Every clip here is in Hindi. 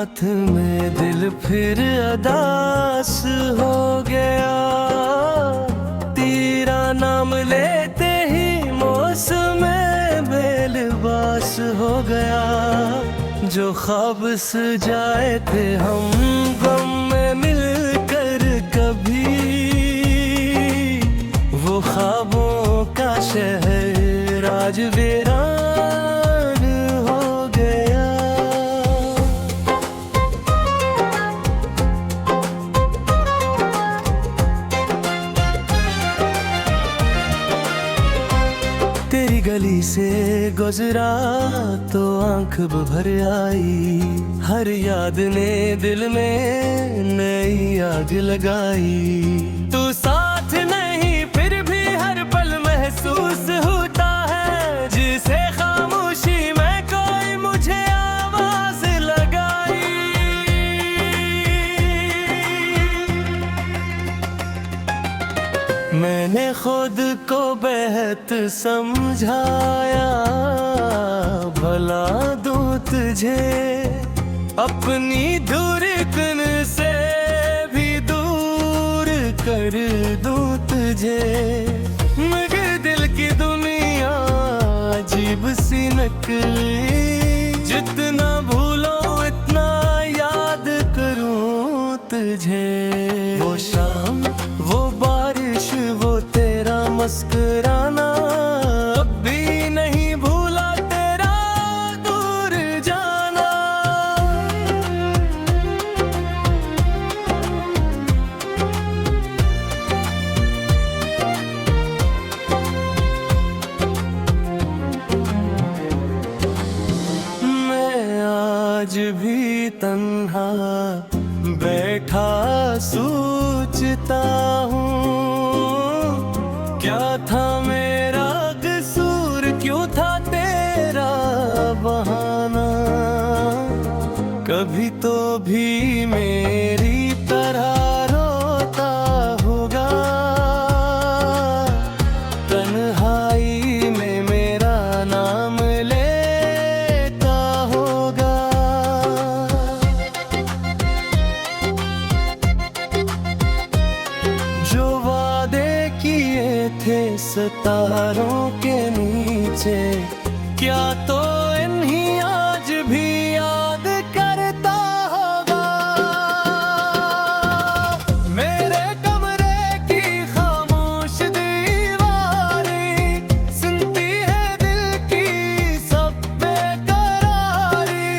साथ में दिल फिर अदास हो गया। तेरा नाम लेते ही मौसम बेलिबास हो गया। जो ख्वाब सजाए थे हम गम में मिलकर कभी, वो ख्वाबों का शहर आज वीरान हो गया। तेरी गली से गुजरा तो आंख भर आई। हर याद ने दिल में नई आग लगाई। तू साथ नहीं फिर भी हर पल महसूस होता है। जिसे खामोशी में कोई मुझे आवाज लगाई। मैंने खुद को बेहद समझाया, भला दूं तुझे अपनी धड़कन से भी दूर कर दूं तुझे। मगर दिल की दुनिया अजीब सी नकली। जितना भूलो इतना याद करूं तुझे। वो शाम, वो बारिश, वो तेरा मुस्कुराना, अब भी नहीं भूला तेरा दूर जाना। मैं आज भी तन्हा बैठा सोचता हूँ, क्या था मेरा कसूर, क्यों था तेरा बहाना। कभी तो भी मेरी तरह रोता होगा, तन्हाई में मेरा नाम लेता होगा। जो वादे किए थे सितारों के नीचे, क्या तो इन्हीं आज भी याद करता होगा। मेरे कमरे की खामोश दीवारें सुनती है दिल की सब बेकरारी।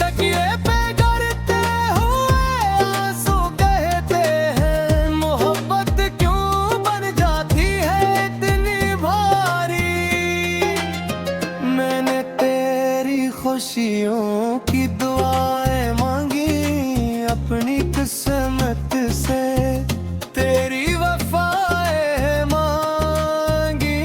तकिए पे करते हुए आंसू कहते हैं, मोहब्बत क्यों बन जाती है इतनी भारी। मैंने तेरी खुशियों की दुआएं मांगी, अपनी किस्मत से तेरी वफाएं मांगी।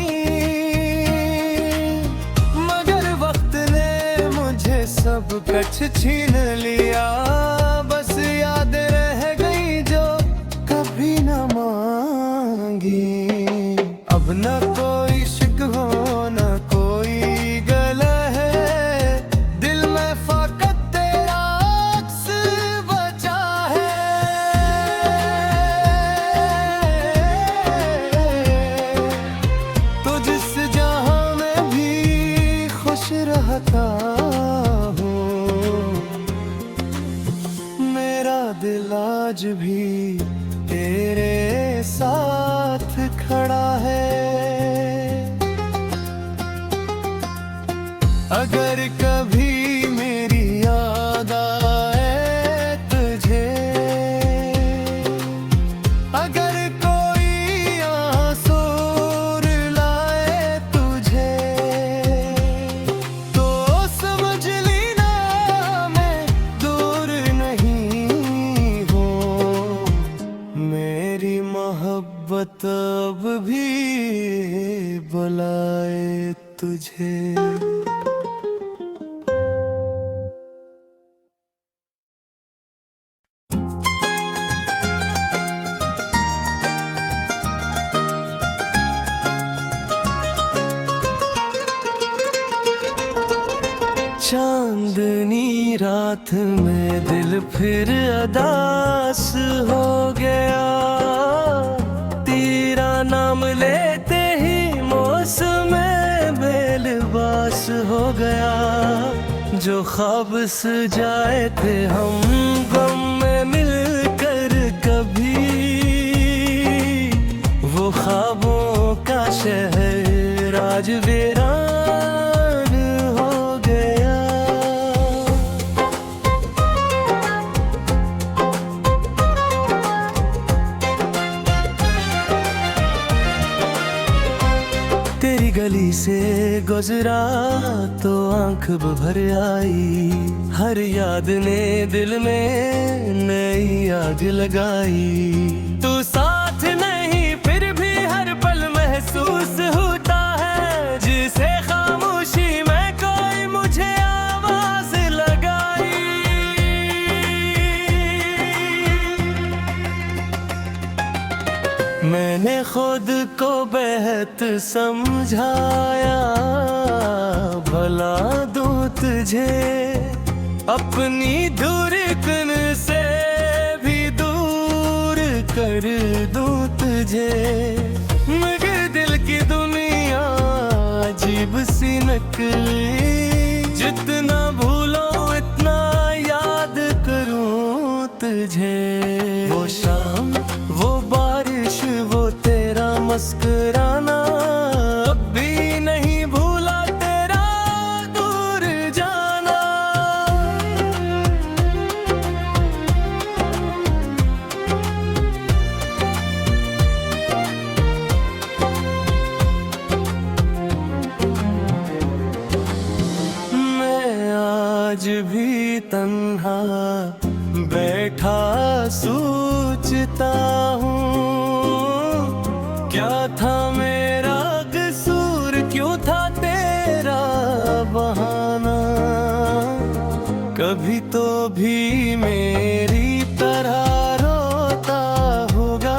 मगर वक्त ने मुझे सब कुछ छीन लिया। बस याद रह गई जो कभी न मांगी। अब न कोई शिकवा न कोई गला है, दिल में फकत तेरा अक्स बचा है। तो जिस जहां में भी खुश रहता हूँ, मेरा दिल आज भी तेरे साथ खड़ा है। अगर कभी मेरी याद आए तुझे, अगर कोई आंसू रुलाए तुझे, तो समझ लेना मैं दूर नहीं हूँ। मेरी मोहब्बत अब भी बुलाए तुझे। चांदनी रात साथ में दिल फिर अदास हो गया। तेरा नाम लेते ही मौसम बेलिबास हो गया। जो ख्वाब सजाए थे हम गम में मिलकर कभी, वो ख्वाबों का शहर आज वीरान हो गया। तेरी गली से गुजरा तो आंख भर आई। हर याद ने दिल में नई आग लगाई। तू साथ नहीं फिर भी हर पल महसूस होता है। जिसे खामोशी में कोई मुझे आवाज लगाई। मैंने खुद को बेहद समझाया, भला दूं तुझे अपनी धड़कन से भी दूर कर दूं तुझे। मगर दिल की दुनिया अजीब सी नकली, जितना भूलो इतना याद करूं तुझे। वो शाम, वो बारिश, वो तेरा मुस्कुराना, अब भी नहीं भूला तेरा दूर जाना। मैं आज भी तन्हा बैठा सोचता हूँ, क्या था मेरा कसूर, क्यों था तेरा बहाना। कभी तो भी मेरी तरह रोता होगा,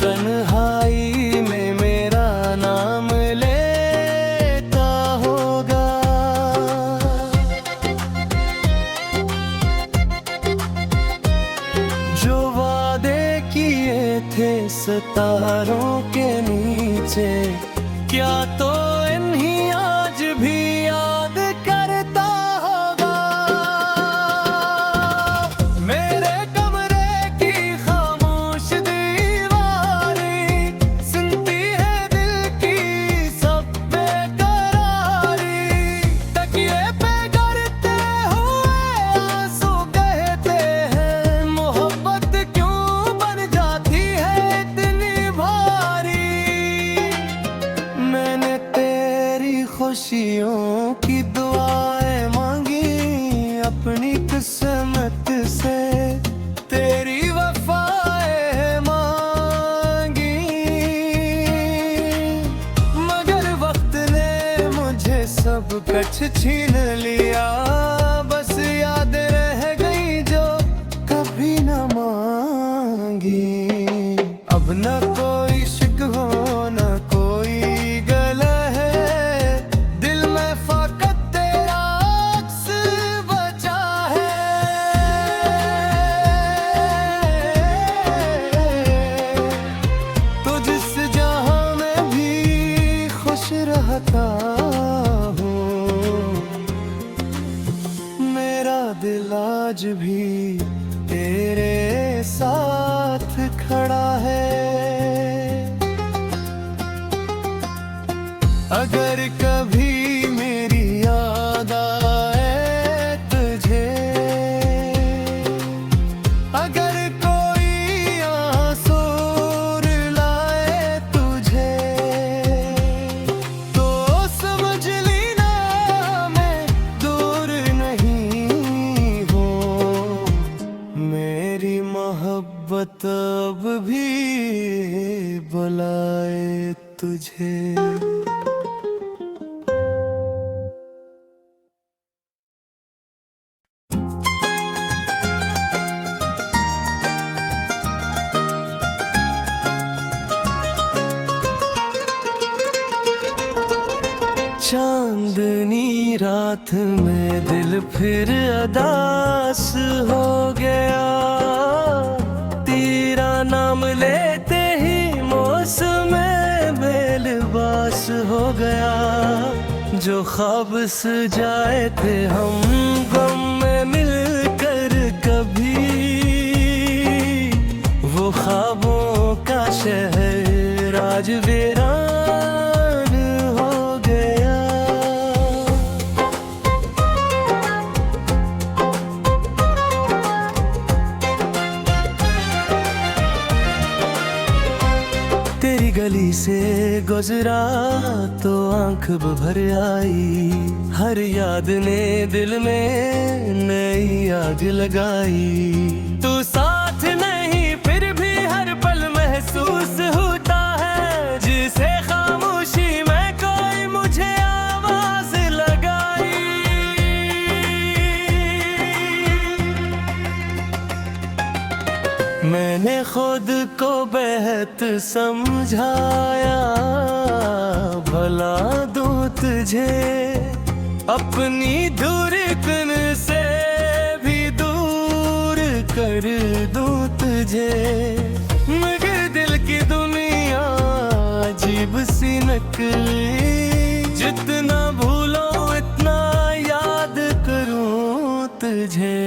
तन्हाई में मेरा नाम लेता होगा। जो वादे किए थे सितारों के नीचे, क्या तो इन्हीं आज भी याद करता होगा। मेरे कमरे की खामोश दीवारें सुनती है दिल की सब बेकरारी। तकिए पे गिरते हुए आंसू कहते हैं, मोहब्बत क्यों बन जाती है इतनी भारी। मैंने तेरी खुशियों की दुआएं मांगी, अपनी किस्मत से तेरी वफाएं मांगी। मगर वक्त ने मुझे सब कुछ छीन लिया, बस याद रह गई जो कभी न मांगी। अब न कोई शिकवा न कोई गला है, दिल में फकत तेरा अक्स बचा है। तो जिस जहां में भी खुश रहता हूँ, मेरा दिल आज भी तेरे साथ खड़ा है। अगर कभी मेरी याद आए तुझे, अगर कोई आंसू रुलाए तुझे, तो समझ लेना मैं दूर नहीं हूँ। मेरी मोहब्बत अब भी बुलाए तुझे। चांदनी रात साथ में दिल फिर अदास हो गया। तेरा नाम लेते ही मौसम बेलिबास हो गया। जो ख्वाब सजाए थे हम गम में मिलकर कभी, वो ख्वाबों का शहर आज वीरान हो गया। तेरी गली से गुजरा तो आंख भर आई। हर याद ने दिल में नई आग लगाई। तू साथ नहीं फिर भी हर पल महसूस होता है। जिसे खामोशी में कोई मुझे आवाज लगाई। मैंने खुद को बेहद समझाया। भला दूं तुझे अपनी धड़कन से भी दूर कर दूं तुझे। मगर दिल की दुनिया अजीब सी नकली। जितना भूलो इतना याद करूं तुझे।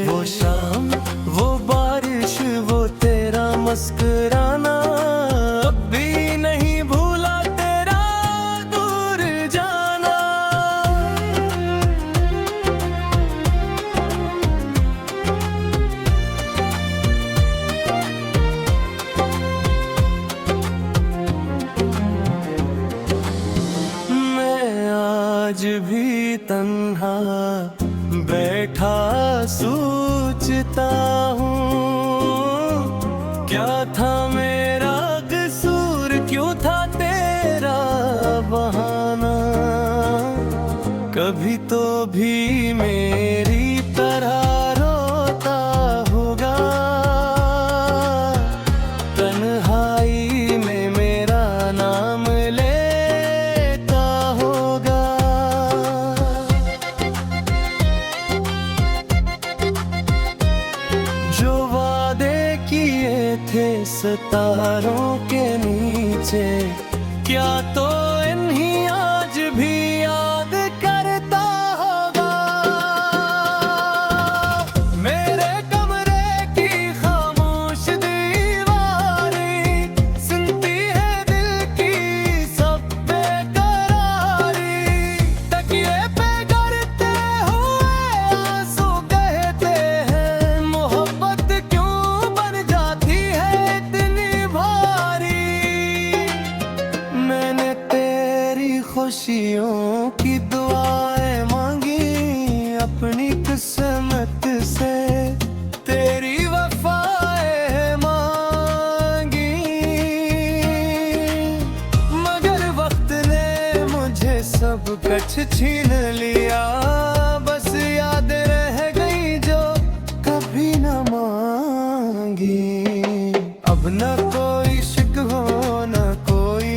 वो शाम, वो बारिश, वो तेरा मुस्कुराना, अब भी नहीं भूला तेरा दूर जाना। मैं आज भी तन्हा बैठा सोचता हूँ। क्या था मेरा कसूर, क्यों था तेरा बहाना। कभी तो भी मेरी तरह रोता होगा। तन्हाई में मेरा नाम लेता होगा। जो वादे किए थे सितारों के नीचे, क्या तो इन्हीं आज भी याद करता होगा। मेरे कमरे की खामोश दीवारें सुनती है दिल की सब बेकरारी। तकिए पे गिरते हुए आंसू कहते हैं, मोहब्बत क्यों बन जाती है इतनी भारी। मैंने तेरी खुशियों की दुआएं मांगी अपनी किस्मत से। तेरी वफाएं मांगी, मगर वक्त ने मुझे सब कुछ छीन लिया। बस याद रह गई जो कभी न मांगी। अब न कोई शिकवा न कोई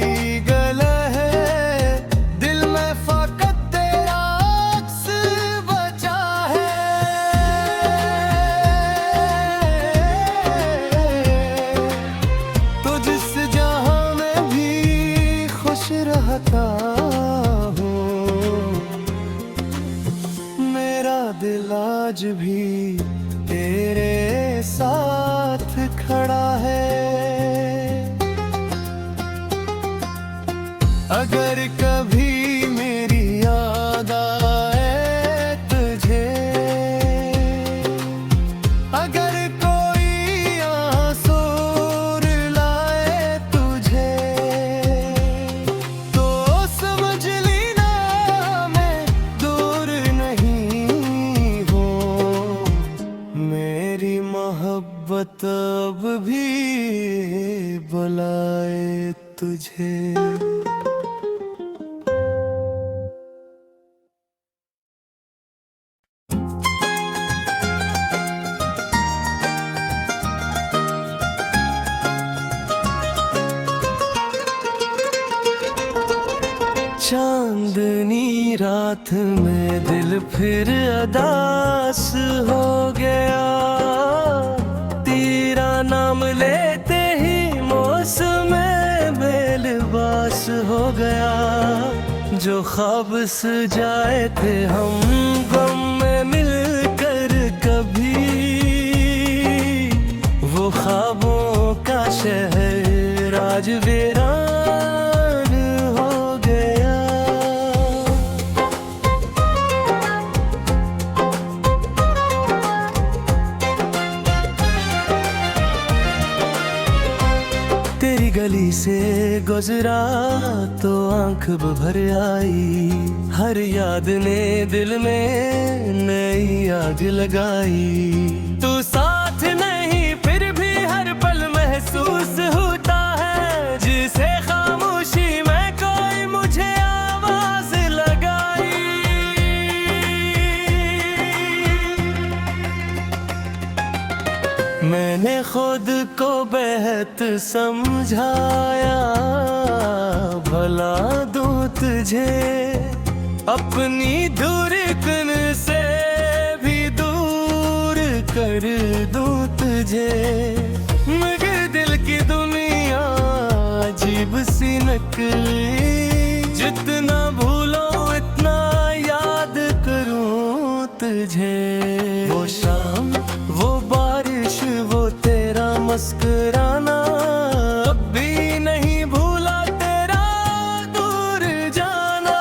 गला है। दिल में फकत तेरा अक्स बचा है। तो जिस जहां में भी खुश रहता हूँ, मेरा दिल आज भी तेरे साथ खड़ा है। अगर कभी मेरी याद आए तुझे, अगर कोई आंसू रुलाए तुझे, तो समझ लेना मैं दूर नहीं हूँ। मेरी मोहब्बत अब भी बुलाए तुझे। चांदनी रात साथ में दिल फिर अदास हो गया। तेरा नाम लेते ही मौसम बेलिबास हो गया। जो ख्वाब सजाए थे हम गम में मिलकर कभी, वो ख्वाबों का शहर आज वीरान हो गया। तेरी गली से गुजरा तो आंख भर आई। हर याद ने दिल में नई आग लगाई। तू साथ नहीं फिर भी हर पल महसूस होता है। जिसे खामोशी में कोई मुझे आवाज लगाई। मैंने खुद को बेहद समझाया। भला दूं तुझे अपनी धड़कन से भी दूर कर दूं तुझे। मगर दिल की दुनिया अजीब सी नकली। जितना भूलो इतना याद करूं तुझे। वो शाम, वो बारिश, वो तेरा मुस्कुराना, अब भी नहीं भूला तेरा दूर जाना।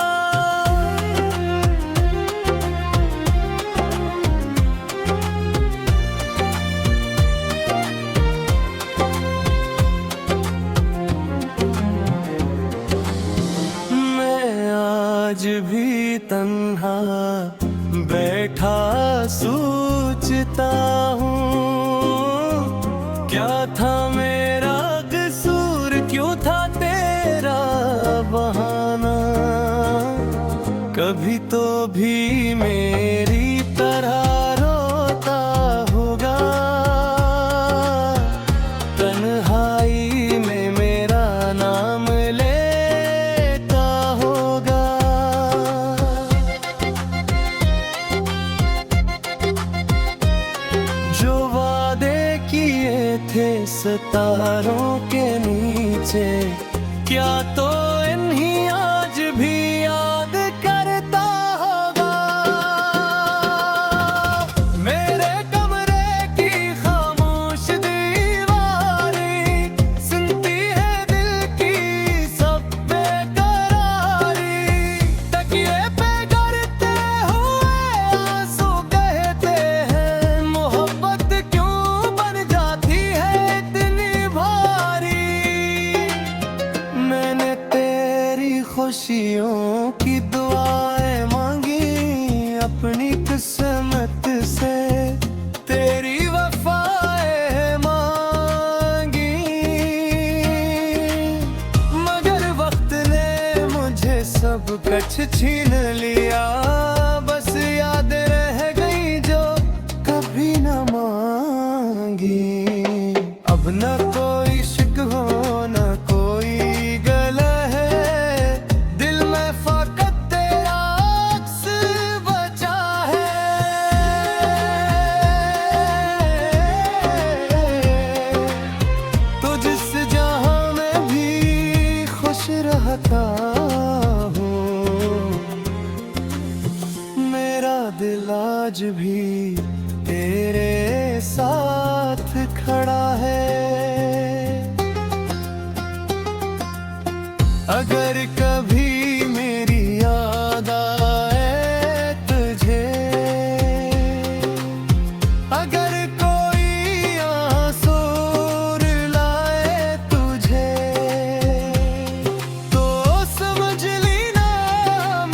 मैं आज भी तन्हा बैठा सोचता हूँ। क्या था मेरा कसूर, क्यों था तेरा बहाना। कभी तो भी मेरी तरह रोता होगा। तन्हाई में मेरा नाम लेता होगा। जो वादे किए थे सितारों के नीचे, क्या तो इन्हीं आज भी याद करता होगा। मेरे कमरे की खामोश दीवारें सुनती है दिल की सब बेकरारी। तकिए पे करते हुए आंसू कहते हैं, मोहब्बत क्यों बन जाती है इतनी भारी। मैंने तेरी खुशियों की दुआएं मांगी अपनी किस्मत से। तेरी वफाएं मांगी, मगर वक्त ने मुझे सब कुछ छीन लिया। बस याद रह गई जो कभी न मांगी। अब न कोई शिकवा न कोई गला है। दिल में फकत तेरा अक्स बचा है। तो जिस जहां में भी खुश रहता हूँ, मेरा दिल आज भी तेरे साथ खड़ा है। अगर कभी मेरी याद आए तुझे, अगर कोई आंसू रुलाए तुझे, तो समझ लेना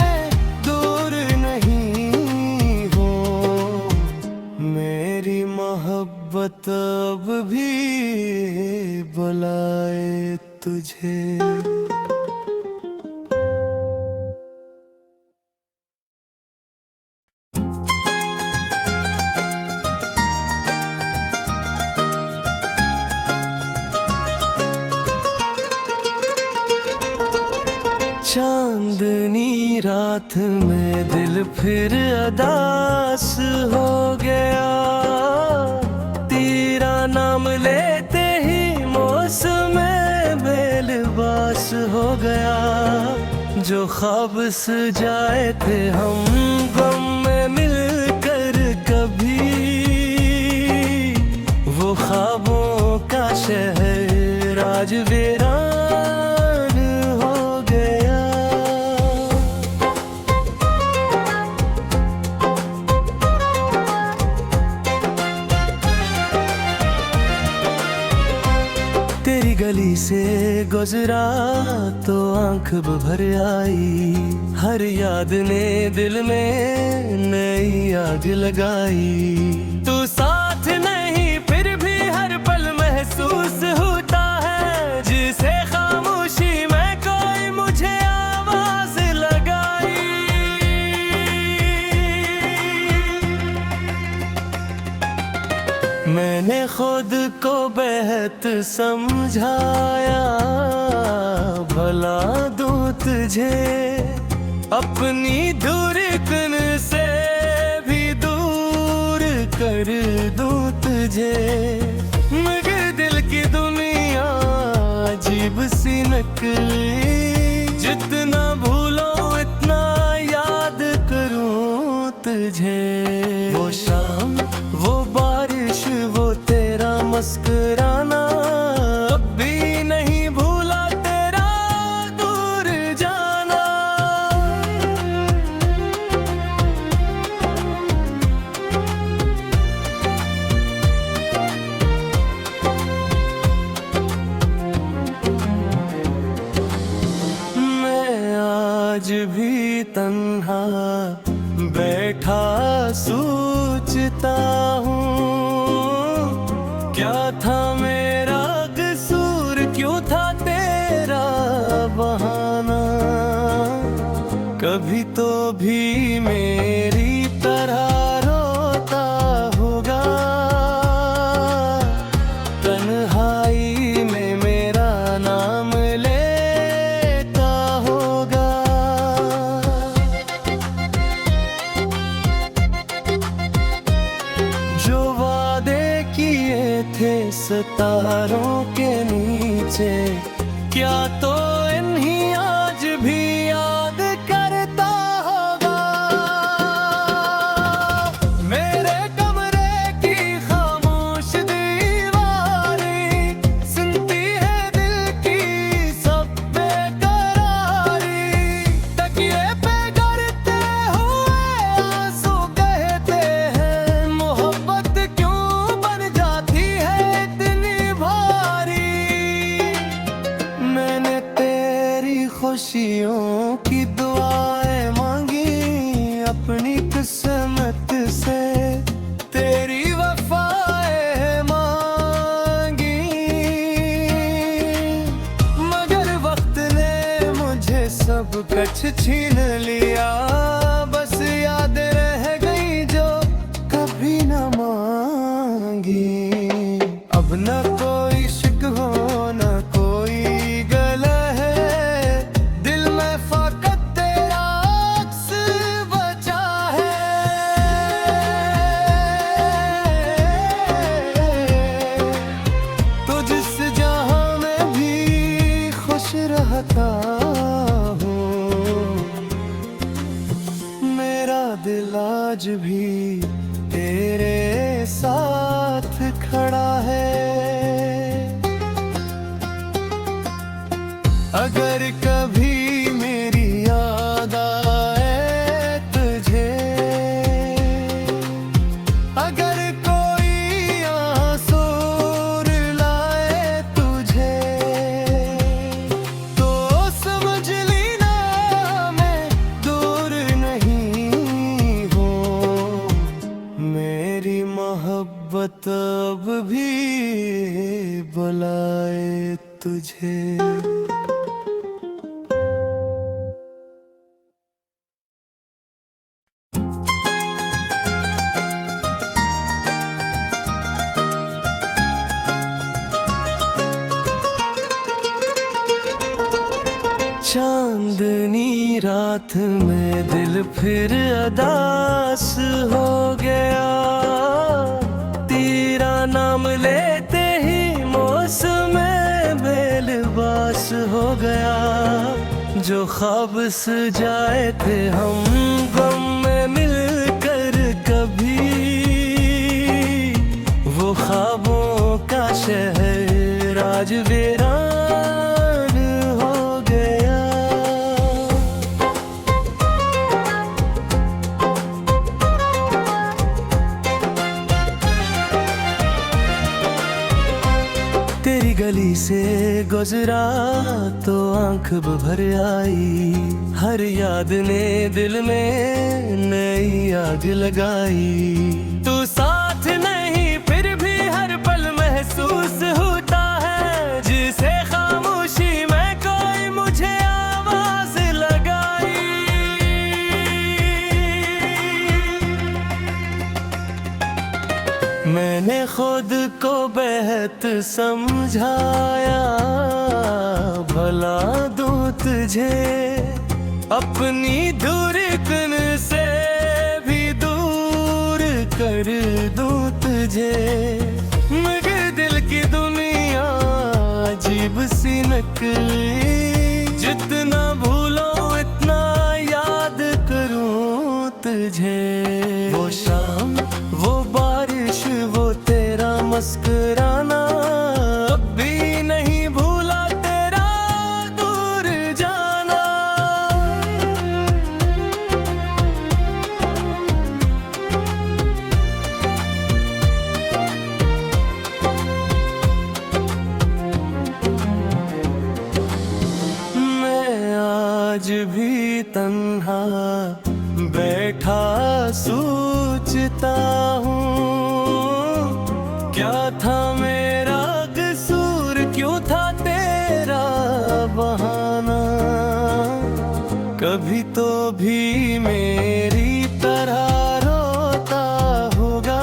मैं दूर नहीं हूँ। मेरी मोहब्बत अब भी बुलाए तुझे। चांदनी रात साथ में दिल फिर अदास हो गया। तेरा नाम लेते ही मौसम बेलिबास हो गया। जो ख्वाब सजाए थे हम गम में मिलकर कभी, वो ख्वाबों का शहर आज वीरान हो गया। तेरी गली से गुजरा तो आंख भर आई। हर याद ने दिल में नई आग लगाई। तू साथ नहीं फिर भी हर पल महसूस होता है। जिसे खामोशी में कोई मुझे आवाज लगाई। मैंने खुद को बेहद समझाया। भला दूं तुझे अपनी धड़कन से भी दूर कर दूं तुझे। मगर दिल की दुनिया अजीब सी नकली। जितना भूलो इतना याद करूं तुझे। वो शाम, वो बारिश, वो तेरा मुस्कुराना, अब भी नहीं भूला तेरा दूर जाना। मैं आज भी तन्हा बैठा सोचता हूँ। क्या था मेरा कसूर, क्यों था तेरा बहाना। कभी तो भी मेरी तरह रोता होगा। तन्हाई में मेरा नाम लेता होगा। जो वादे किए थे सितारों के नीचे, क्या तो इन्हीं आज भी याद करता होगा। मेरे कमरे की खामोश दीवारें सुनती है दिल की सब बेकरारी। तकिए पे गिरते हुए आंसू कहते हैं मोहब्बत क्यों बन जाती है इतनी भारी। मैंने तेरी खुशियों की दुआएं मांगी अपनी किस्मत से। तेरी वफाएं मांगी, मगर वक्त ने मुझे सब कुछ छीन लिया। बस याद रह गई जो कभी न मांगी। अब न कोई शिकवा न कोई गला है। दिल में फकत तेरा अक्स बचा है। तो जिस जहां में भी खुश रहता हूँ, मेरा दिल आज भी तेरे साथ खड़ा है। अगर कभी मेरी याद आए तुझे, अगर कोई आंसू रुलाए तुझे, तो समझ लेना मैं दूर नहीं हूँ। मेरी मोहब्बत अब भी बुलाए तुझे। चांदनी रात में दिल फिर अदास हो गया, तेरा नाम लेते ही मौसम बेलिबास हो गया। जो ख्वाब सजाए थे हम गम में मिलकर कभी, वो ख्वाबों का शहर आज वीरान हो गया। तेरी गली से गुजरा तो आंख भर आई, हर याद ने दिल में नई आग लगाई। तू साथ नहीं फिर भी हर पल महसूस होता है, जिसे खामोशी में कोई मुझे आवाज लगाई। मैंने खुद को बेहद समझाया, भला दूं तुझे अपनी धड़कन से भी दूर कर दूं तुझे, मगर दिल की दुनिया अजीब सी नकली, जितना भूलो इतना याद करूं तुझे। वो शाम, वो बारिश, वो तेरा मुस्कुराना, अब भी नहीं भूला तेरा दूर जाना। मैं आज भी तन्हा बैठा सोचता हूँ, क्या था मेरा कसूर, क्यों था तेरा बहाना। कभी तो भी मेरी तरह रोता होगा,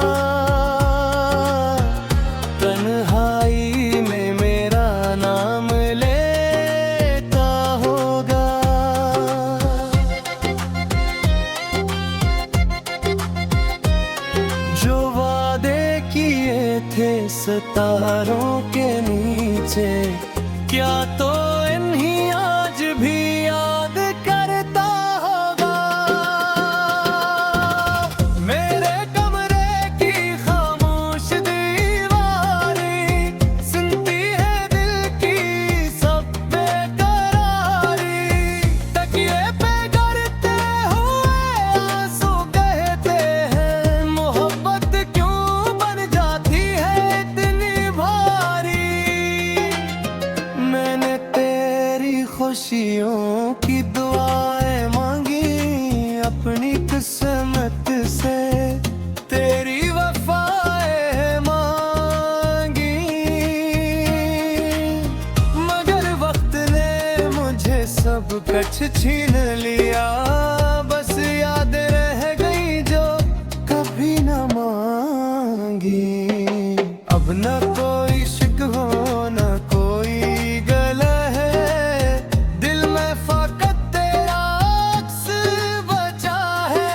तन्हाई में मेरा नाम लेता होगा। जो वादे किए थे सितारों के नीचे, क्या तो इन्हीं आज भी याद करता होगा। मेरे कमरे की खामोश दीवारें सुनती है दिल की सब बेकरारी, तकिए पे गिरते हुए आंसू कहते हैं, मोहब्बत क्यों बन जाती है इतनी भारी। मैंने तेरी खुशियों की दुआएं मांगी, अपनी किस्मत से तेरी वफाएं मांगी, मगर वक्त ने मुझे सब कुछ छीन लिया। बस याद रह गई जो कभी न मांगी। अब न कोई शिकवा न कोई गला है, दिल में फकत तेरा अक्स बचा है।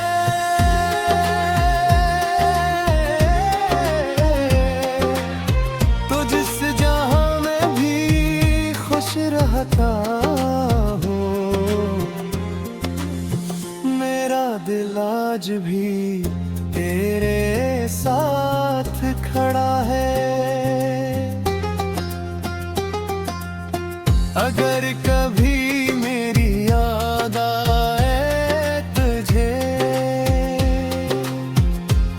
तो जिस जहां में भी खुश रहता हूँ, मेरा दिल आज भी तेरे साथ खड़ा है। अगर कभी मेरी याद आए तुझे,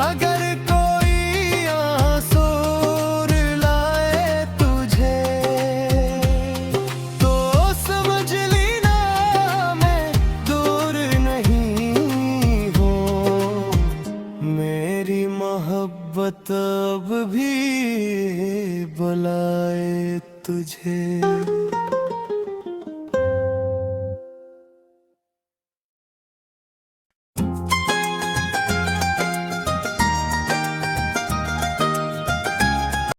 अगर कोई आंसू रुलाए तुझे, तो समझ लेना मैं दूर नहीं हूँ। मेरी मोहब्बत अब भी बुलाए तुझे।